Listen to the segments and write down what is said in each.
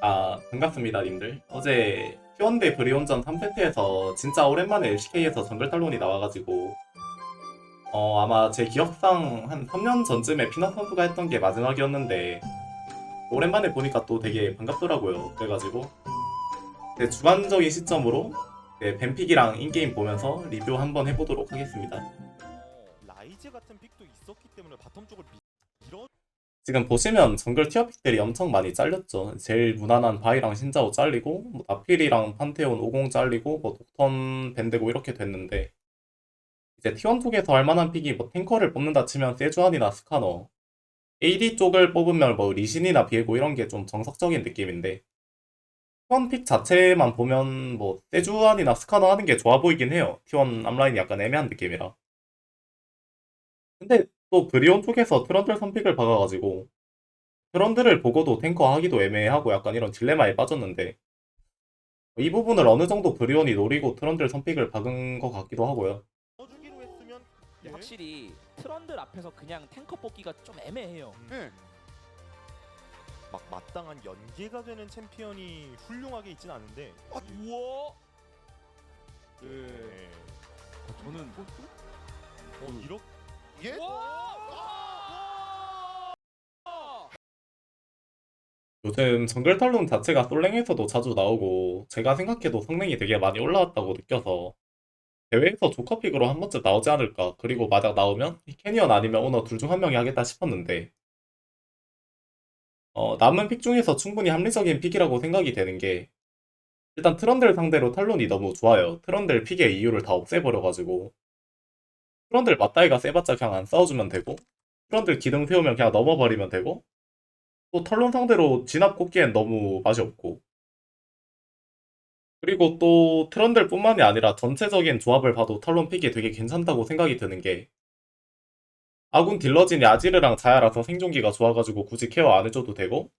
반갑습니다, 님들. 어제 T1대 브리온전 3세트에서 진짜 오랜만에 LCK에서 정글 탈론이 나와가지고, 아마 제 기억상 한 3년 전쯤에 피나 선수가 했던 게 마지막이었는데, 오랜만에 보니까 또 되게 반갑더라고요. 그래가지고, 제 주관적인 시점으로 뱀픽이랑 인게임 보면서 리뷰 한번 해보도록 하겠습니다. 라이즈 같은 픽도 있었기 때문에 바텀 쪽을 밀어. 지금 보시면 정글 티어픽들이 엄청 많이 잘렸죠. 제일 무난한 바이랑 신자오 잘리고, 뭐 나필이랑 판테온 50 잘리고, 뭐 녹턴 밴드고 이렇게 됐는데, 이제 T1 쪽에서 할 만한 픽이 뭐 탱커를 뽑는다 치면 세주안이나 스카너, AD 쪽을 뽑으면 뭐 리신이나 비에고 이런 게 좀 정석적인 느낌인데, T1 픽 자체만 보면 뭐 세주안이나 스카너 하는 게 좋아 보이긴 해요. T1 앞라인이 약간 애매한 느낌이라. 근데 또 브리온 쪽에서 트런들 선픽을 박아가지고, 트런들을 보고도 탱커 하기도 애매하고 약간 이런 딜레마에 빠졌는데, 이 부분을 어느 정도 브리온이 노리고 트런들 선픽을 박은 것 같기도 하고요. 주기로 했으면 확실히 트런들 앞에서 그냥 탱커 뽑기가 좀 애매해요. 네. 막 마땅한 연계가 되는 챔피언이 훌륭하게 있진 않은데. 우와. 네. 저는 이렇게 예? 요즘 정글 탈론 자체가 솔랭에서도 자주 나오고 제가 생각해도 성능이 되게 많이 올라왔다고 느껴서 대회에서 조커픽으로 한 번쯤 나오지 않을까. 그리고 만약 나오면 캐니언 아니면 오너 둘 중 한 명이 하겠다 싶었는데 남은 픽 중에서 충분히 합리적인 픽이라고 생각이 되는 게, 일단 트런들 상대로 탈론이 너무 좋아요. 트런들 픽의 이유를 다 없애버려가지고 트런들 맞다이가 세봤자 그냥 안 싸워주면 되고, 트런들 기둥 세우면 그냥 넘어버리면 되고, 또 탈론 상대로 진압 꽂기엔 너무 맛이 없고, 그리고 또 트런들 뿐만이 아니라 전체적인 조합을 봐도 탈론 픽이 되게 괜찮다고 생각이 드는 게, 아군 딜러진이 아지르랑 자야라서 생존기가 좋아가지고 굳이 케어 안 해줘도 되고,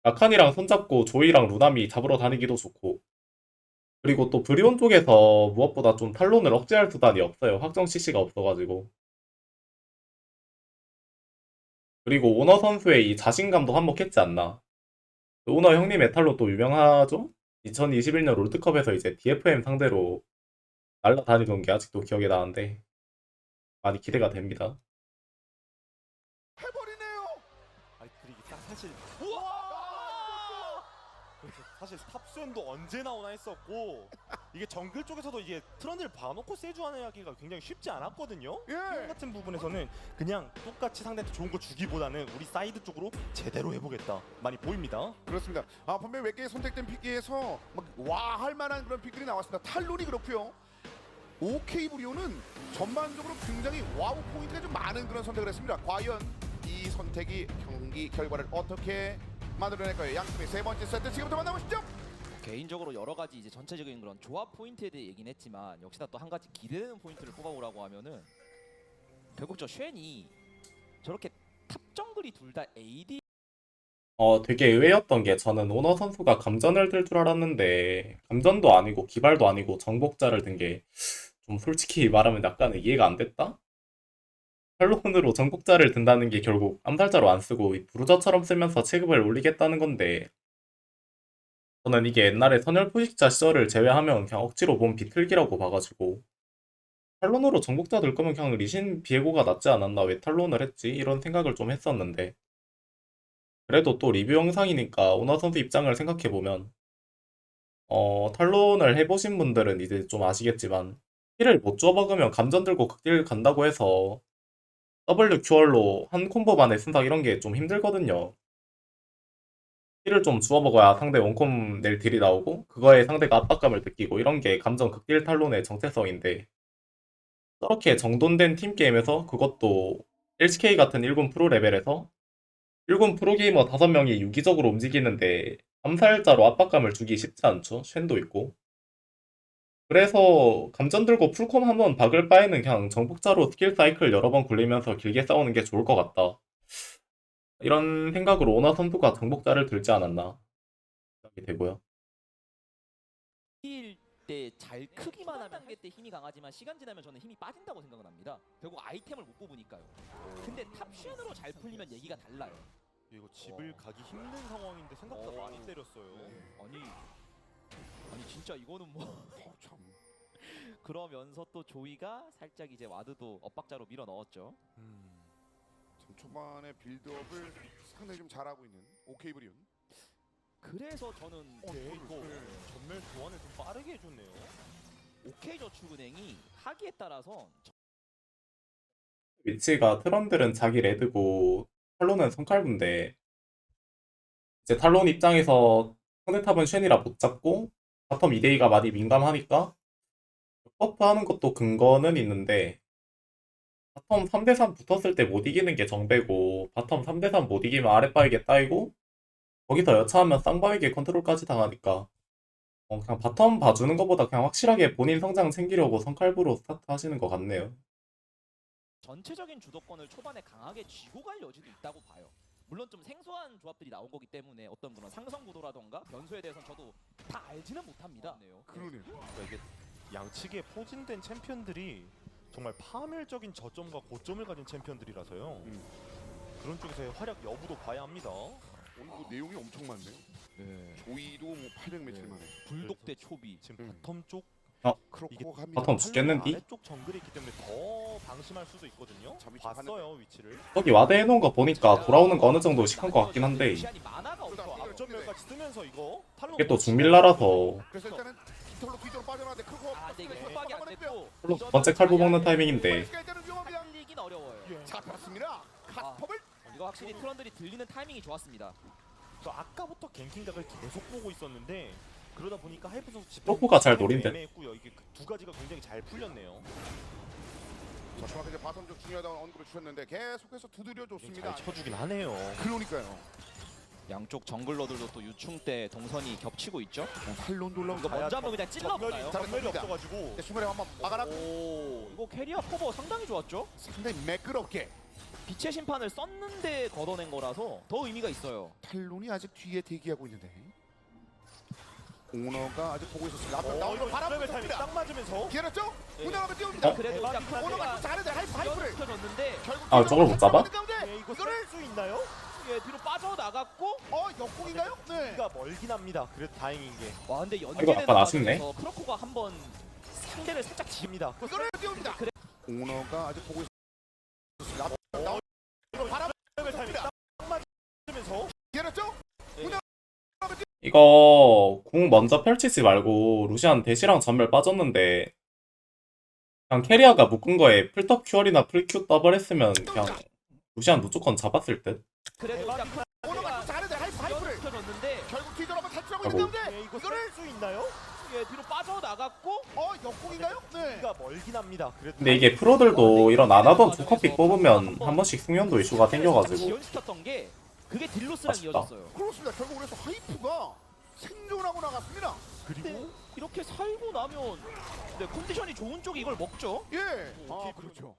라칸이랑 손잡고 조이랑 루나미 잡으러 다니기도 좋고, 그리고 또 브리온 쪽에서 무엇보다 좀 탈론을 억제할 수단이 없어요. 확정 CC가 없어가지고. 그리고 오너 선수의 이 자신감도 한몫했지 않나. 오너 형님의 탈론 또 유명하죠? 2021년 롤드컵에서 이제 DFM 상대로 날라다니던 게 아직도 기억에 나는데 많이 기대가 됩니다. 해버리네요. 아니 그리고 사실 그렇죠. 사실 탑수엔도 언제 나오나 했었고 이게 정글 쪽에서도 이게 트런들 봐놓고 세주하는 하기가 굉장히 쉽지 않았거든요. 예. 같은 부분에서는 그냥 똑같이 상대한테 좋은 거 주기보다는 우리 사이드 쪽으로 제대로 해보겠다 많이 보입니다. 그렇습니다. 분명히 몇 개의 선택된 픽에서 와 할 만한 그런 픽들이 나왔습니다. 탈론이 그렇고요. OK 브리오는 전반적으로 굉장히 와우 포인트가 좀 많은 그런 선택을 했습니다. 과연 이 선택이 경기 결과를 어떻게 만들어낼까요? 양팀의 세 번째 세트 지금부터 만나보시죠. 개인적으로 여러 가지 이제 전체적인 그런 조합 포인트에 대해 얘기는 했지만 역시나 또 한 가지 기대되는 포인트를 뽑아보라고 하면은 결국 저 쉔이 저렇게 탑 정글이 둘 다 AD 되게 의외였던 게, 저는 오너 선수가 감전을 들 줄 알았는데 감전도 아니고 기발도 아니고 정복자를 든 게 좀 솔직히 말하면 약간 이해가 안 됐다? 탈론으로 정복자를 든다는 게 결국 암살자로 안 쓰고 이 브루저처럼 쓰면서 체급을 올리겠다는 건데, 저는 이게 옛날에 선열 포식자 시절을 제외하면 그냥 억지로 몸 비틀기라고 봐가지고, 탈론으로 정복자 들 거면 그냥 리신 비에고가 낫지 않았나, 왜 탈론을 했지? 이런 생각을 좀 했었는데, 그래도 또 리뷰 영상이니까 오너 선수 입장을 생각해보면, 탈론을 해보신 분들은 이제 좀 아시겠지만, 힐을 못 줘먹으면 감전 들고 극딜 간다고 해서 WQR로 한 콤보 만에 쓴다 이런 게 좀 힘들거든요. 힐을 좀 주워 먹어야 상대 원콤 낼 딜이 나오고, 그거에 상대가 압박감을 느끼고, 이런 게 감정 극딜 탈론의 정체성인데, 저렇게 정돈된 팀게임에서 그것도 LCK 같은 1군 프로 레벨에서 1군 프로게이머 5명이 유기적으로 움직이는데 암살자로 압박감을 주기 쉽지 않죠. 쉔도 있고. 그래서 감전 들고 풀콤 한번 박을 바에는 그냥 정복자로 스킬 사이클 여러 번 굴리면서 길게 싸우는 게 좋을 것 같다. 이런 생각으로 오나 선수가 정복자를 들지 않았나 생각이 되고요. 때 잘 크기만 하면 단계 때 힘이 강하지만 시간 지나면 저는 힘이 빠진다고 생각을 합니다. 결국 아이템을 못 뽑으니까요. 근데 탑 쉔으로 잘 풀리면 얘기가 달라요. 이거 집을 가기 힘든 상황인데 생각보다 많이 때렸어요. 아니 진짜 이거는 뭐 참. 그러면서 또 조이가 살짝 이제 와드도 엇박자로 밀어 넣었죠. 참 초반에 빌드업을 상당히 좀 잘하고 있는 OK 브리온. 그래서 저는 네, 이거 전멸 교환을 좀 빠르게 해줬네요. OK저축은행이 하기에 따라서 위치가 트런들은 자기 레드고 탈론은 성칼부인데 이제 탈론 입장에서 상대탑은 쉔이라 못 잡고 바텀 2대2가 많이 민감하니까 버프하는 것도 근거는 있는데 바텀 3대3 붙었을 때 못 이기는 게 정배고 바텀 3대3 못 이기면 아랫바에게 따이고 거기서 여차하면 쌍바에게 컨트롤까지 당하니까 그냥 바텀 봐주는 것보다 그냥 확실하게 본인 성장 챙기려고 성칼부로 스타트 하시는 것 같네요. 전체적인 주도권을 초반에 강하게 쥐고 갈 여지도 있다고 봐요. 물론 좀 생소한 조합들이 나온 거기 때문에 어떤 그런 상성 구도라던가 변수에 대해서는 저도 다 알지는 못합니다. 그러네요. 그러니까 이게 양측에 포진된 챔피언들이 정말 파멸적인 저점과 고점을 가진 챔피언들이라서요. 그런 쪽에서의 활약 여부도 봐야 합니다. 오늘 뭐 내용이 엄청 많네요. 네. 조이도 뭐 800 며칠 만에. 불독 대 초비. 지금 바텀 쪽 크로코 갑니다. 바텀 죽겠는디? 아래쪽 정글이 있기 때문에 더 방심할 수도 있거든요. 자, 위치 봤어요 위치를. 저기 와드 해놓은 거 보니까 돌아오는 거 어느 정도 식한 것 같긴 한데 시간이 많아가 없어. 앞전멸까지 쓰면서 이거 탈론 이게 또 중밀라라서 그래서 일단은 깃털로 뒤쪽으로 빠져나왔는데 크로코. 아, 근데 이게 협박이 안 됐고 탈론 두 번째 칼부 먹는 타이밍인데 일단은 위험합니다. 살리긴 어려워요. 예. 잡혔습니다. 갓퍼블. 이거 확실히 트런들이 들리는 타이밍이 좋았습니다. 저 아까부터 갱킹각을 계속 보고 있었는데 그러다 보니까 하이프 선수 집중 프로포가 잘 노린데. 애매했고요. 이게 두 가지가 굉장히 잘 풀렸네요. 자, 정확하게 바텀 쪽 중요하다고 언급을 주셨는데 계속해서 두드려 줬습니다. 잘 쳐주긴 하네요. 그러니까요. 양쪽 정글러들도 또 유충 때 동선이 겹치고 있죠. 탈론도 올라오고. 이거 먼저 한번 그냥 찔러볼까요? 전멸이 없어가지고 네, 순간에 한번 막아라. 오, 이거 캐리어 커버 상당히 좋았죠? 상당히 매끄럽게. 빛의 심판을 썼는데 걷어낸 거라서 더 의미가 있어요. 탈론이 아직 뒤에 대기하고 있는데. 오너가 아직 보고 있었습니다. 앞으로 나오는 이거 타이밍 바라보습니다. 딱 맞으면서 기다렸죠? 네. 운영하면 띄웁니다. 그래도 대박이다. 일단 오너가 카드가 좀 잘해야 돼. 하이프를. 시켜줬는데 결국 아, 저걸 못 잡아? 네, 이거 이거를 쓸수 있나요? 예, 뒤로 빠져나갔고 역공인가요? 네. 가 멀긴 합니다. 그래도 다행인 게 와 근데 이거 연계되는 약간 아쉽네. 과정에서 크로코가 한번 상대를 살짝 집니다. 이거를 띄웁니다. 그래. 오너가 아직 보고 있었습니다. 앞으로 나오는 이거 바라보습니다. 타이밍 딱 맞으면서 기다렸죠? 이거 궁 먼저 펼치지 말고 루시안 대시랑 전멸 빠졌는데 그냥 캐리어가 묶은 거에 풀톱 큐얼이나 풀큐 더블 했으면 그냥 루시안 무조건 잡았을 듯. 그래도 일단 오너가 좀 잘해야 돼. 하이프를. 시켜줬는데 결국 뒤로 한번 탈출하고 아이고. 있는데 네, 이거 이거를 쓸수 있나요? 예, 뒤로 빠져나갔고 역공인가요? 네. 가 멀긴 합니다. 그래도 근데 이게 프로들도 이런 안 하던 두커피 뽑으면 한 번씩 숙련도 이슈가 생겨가지고 지연시켰던 게 그게 딜로스랑 아쉽다. 이어졌어요. 그렇습니다. 결국 그래서 하이프가 생존하고 나갔습니다. 근데 그리고 이렇게 살고 나면 네, 컨디션이 좋은 쪽이 이걸 먹죠. 예. 오케이, 그렇죠.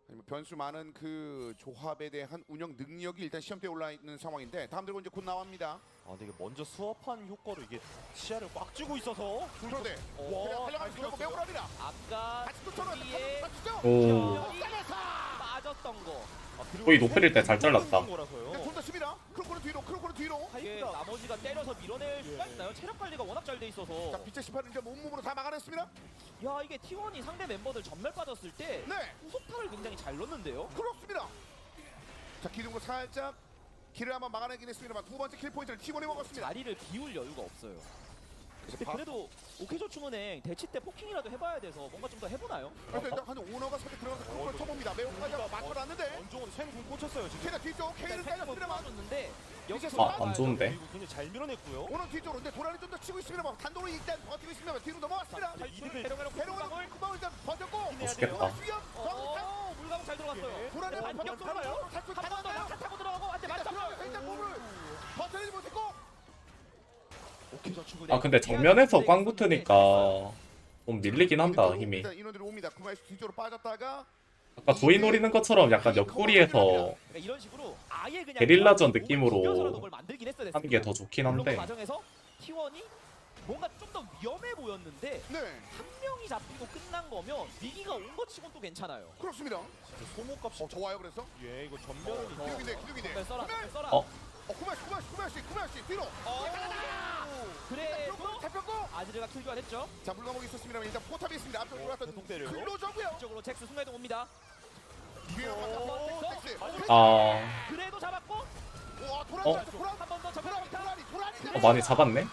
아니면 변수 많은 그 조합에 대한 운영 능력이 일단 시험대에 올라 있는 상황인데 다음 들고 이제 곧 나옵니다. 근데 이게 먼저 수업한 효과로 이게 시야를 꽉 쥐고 있어서 그런데 와, 달려가면서 결국 잘 매우랍니다. 아까 다시 또 쳐놓은 뒤에 다치죠? 오 빠졌던 거. 거의 높일 때 잘 잘랐다. 둘다 칩니다. 크로코는 뒤로. 이게 나머지가 때려서 밀어낼 수가 있나요? 체력 관리가 워낙 잘 돼 있어서. 자, 빛의 심판을 이제 몸으로 다 막아냈습니다. 야 이게 T1이 상대 멤버들 전멸 빠졌을 때 네, 후속타를 굉장히 잘 넣는데요. 그렇습니다. 자, 기둥을 살짝 길을 한번 막아내긴 했습니다만 두 번째 킬 포인트를 T1이 먹었습니다. 자리를 비울 여유가 없어요. 근데 바- 그래도 OK저축은행 대치 때 포킹이라도 해봐야 돼서 뭔가 좀 더 해보나요? 그래서 일단 한 오너가 살짝 들어가서 크로코를 쳐봅니다. 매우까지 맞춰놨는데 원종은 쉔궁 꽂혔어요 지금. 걔가 뒤쪽 K를 깔렸습니다만 줬는데 아, 안 좋은데. 그리고 굉장히 잘 밀어냈고요. 오너 뒤쪽으로 근데 도란이 좀 더 치고 있습니다만 단독으로 일단 버티고 있습니다만 뒤로 넘어왔습니다. 이득을 배롱은 금방 일단 버텼고 맛있겠다. 수영 물가공 잘 들어갔어요. 도란이 반격 반격 돌아요. 돌아요. 탈출 한 번 더 가능한가요? 낙하 타고 들어가고 한대 맞췄어요. 일단 몸을 버텨내지 못했고 OK저축은행 아 근데 정면에서 꽝 붙으니까 좀 밀리긴 한다 힘이. 일단 인원들이 옵니다. 구마이스 뒤쪽으로 빠졌다가 아까 조이 노리는 것처럼 약간 옆구리에서 그러니까 이런 식으로 아예 그냥 게릴라전 몸을 느낌으로 튕겨서라도 뭘 만들긴 했어야 됐어요. 하는 게 더 좋긴 물론 그 한데 과정에서 T1이 뭔가 좀 더 위험해 보였는데 네, 한 명이 잡히고 끝난 거면 위기가 온 것 치곤 또 괜찮아요. 그렇습니다. 소모값이 좋아요. 그래서 예 이거 전멸은 기둥인데. 네, 써라, 그러면- 써라. 어. 구마씨 뒤로. 그래도 잡혔고. 아즈르가 킬 교환했죠. 자, 물감옥이 있었습니다만 일단 포탑이 있습니다. 앞으로 돌았던 계속 때려요. 클로저고요. 이쪽으로 잭스 순간이동 옵니다. 아, 그래도 잡았고 와, 도란. 한 번 더 잡혔다. 도란이. 많이 잡았네.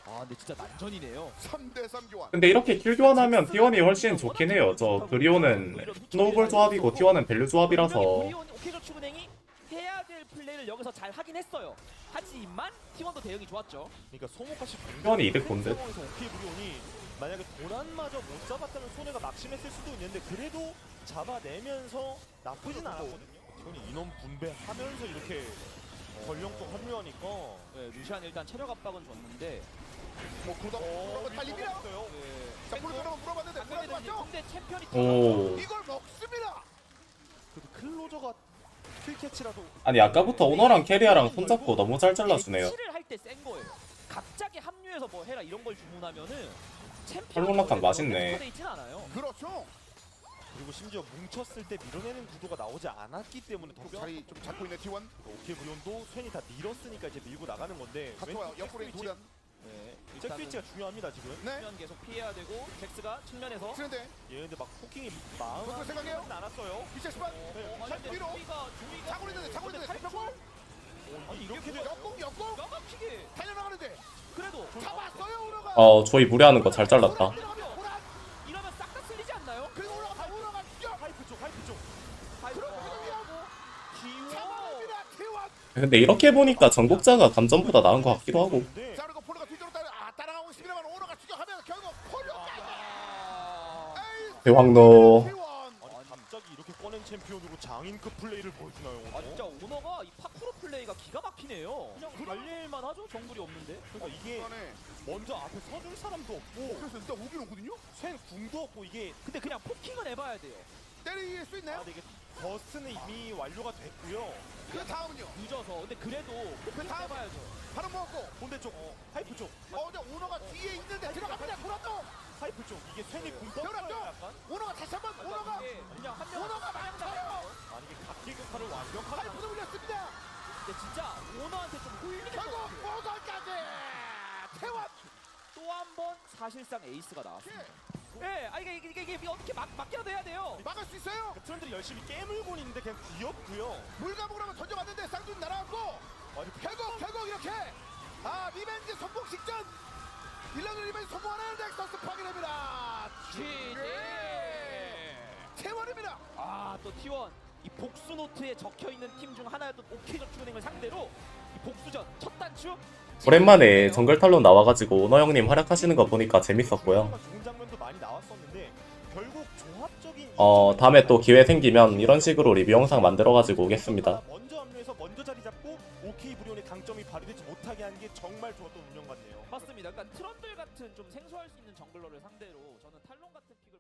아 근데 진짜 난전이네요. 3대3 교환. 근데 이렇게 킬 교환하면 T1이 훨씬 좋긴 해요. 저 그리오는 스노우볼 조합이고 T1은 밸류 조합이라서 오케이저축은행이 해야 될 플레이를 여기서 잘 하긴 했어요. 하지만 T1도 대응이 좋았죠. 그러니까 소모값이 T1이 이득 본데. 상황에서 오케이 브리온이 만약에 도란마저 못 잡았다면 손해가 막심했을 수도 있는데 그래도 잡아내면서 나쁘진 않았거든요. T1이 인원 분배하면서 이렇게 전령도 합류하니까 네, 루시안 일단 체력 압박은 줬는데 뭐 그러다 달립니다. 네. 자, 볼거는 물어봤는데 방금에도 도란 이제 맞죠? 근데 챔피언이 오. 이걸 먹습니다. 그래도 클로저가 킬캐치라도 아니 아까부터 오너랑 캐리아랑 손잡고 너무 잘 잘라주네요. 를 할 때 센 거예요. 갑자기 합류해서 뭐 해라 이런 걸 주문하면은 헐렁락한 맛있네. 돼 있진 않아요. 그렇죠. 그리고 심지어 뭉쳤을 때 밀어내는 구도가 나오지 않았기 때문에 더 자리 좀 잡고 있는 T1. 오케이 브리온도 스웬이 다 밀었으니까 이제 밀고 나가는 건데 같이 와요. 옆구리 도란. 네. 잭 일단은 스위치가 중요합니다 지금. 네. 측면 계속 피해야 되고 잭스가 측면에서 그런데 예 근데 막 포킹이 마음 그렇게 생각해요? 않았어요. 이제 스반. 자, 뒤로. 자고 있는데 잡혔고. 아니 이렇게 돼. 역공. 명확히게 달려나가는데 그래도 잡았어요. 오너가. 조이 무리하는 거 잘 잘랐다. 도란. 이러면 싹 다 쓸리지 않나요? 그리고 오너가 뛰어. 하이프 쪽 하이프 쪽. 잡아냅니다. T1. 근데 이렇게 보니까 전국자가 감전보다 나은 것 같기도 하고. 근데 자, 그리고 폴로가 뒤쪽으로 따라가고 있습니다만 오너가 추격하면 결국 폴로까지. 대왕노. 아니 갑자기 이렇게 꺼낸 챔피언으로 장인급 플레이를 보여주나요? 아 진짜 오너가 이 파쿠르 플레이가 기가 막히네요. 그냥 달릴만 하죠. 정글이 없는데. 그러니까 이게 먼저 앞에 서줄 사람도 없고 그래서 일단 오긴 오거든요. 쉔 궁도 없고 이게 근데 그냥 포킹은 해봐야 돼요. 때릴 수 아 있나요? 근데 이게 버스는 이미 완료가 됐고요. 그 다음은요. 늦어서. 근데 그래도 포킹 다음. 해봐야죠. 바로 먹고. 본대 쪽 하이프 쪽 근데 오너가 뒤에 있는데 들어갑니다. 도란도. 하이프 쪽 이게 쉔이 궁 들어갔죠? 떴어요 약간. 오너가 다시 한번 오너가. 이게 그냥 한 명. 오너가 많아요. 아니 이게 각기 역할을 완벽하게 하는 파이프도 올렸습니다. 근데 진짜 오너한테 좀 홀리는 것 결국 같아요. 오너까지. 태원. 또 한 번 사실상 에이스가 나왔습니다. 예, 아 이게 어떻게 막기라도 해야 돼요. 막을 수 있어요. 트런들이 열심히 깨물고 있는데 그냥 귀엽고요. 물감으로 한번 던져봤는데 쌍둥이 날아왔고 아니 결국 이렇게 리벤지 성공 직전 빌런을 리벤지 성공하는 넥서스 파괴됩니다. GG. 태원입니다. 아또 T1 이 복수 노트에 적혀 있는 팀 중 하나였던 오케이저축은행을 상대로 이 복수전 첫 단추. 오랜만에 정글 탈론 나와가지고 오너 형님 활약하시는 거 보니까 재밌었고요. 좋은 장면도 많이 나왔었는데 결국 조합적인 다음에 또 기회 생기면 이런 식으로 리뷰 영상 만들어가지고 오겠습니다. 먼저 합류해서 먼저 자리 잡고 오케이 브리온의 강점이 발휘되지 못하게 하는 게 정말 좋았던 운영 같네요. 맞습니다. 그러니까 트런들 같은 좀 생소할 수 있는 정글러를 상대로 저는 탈론 같은 픽을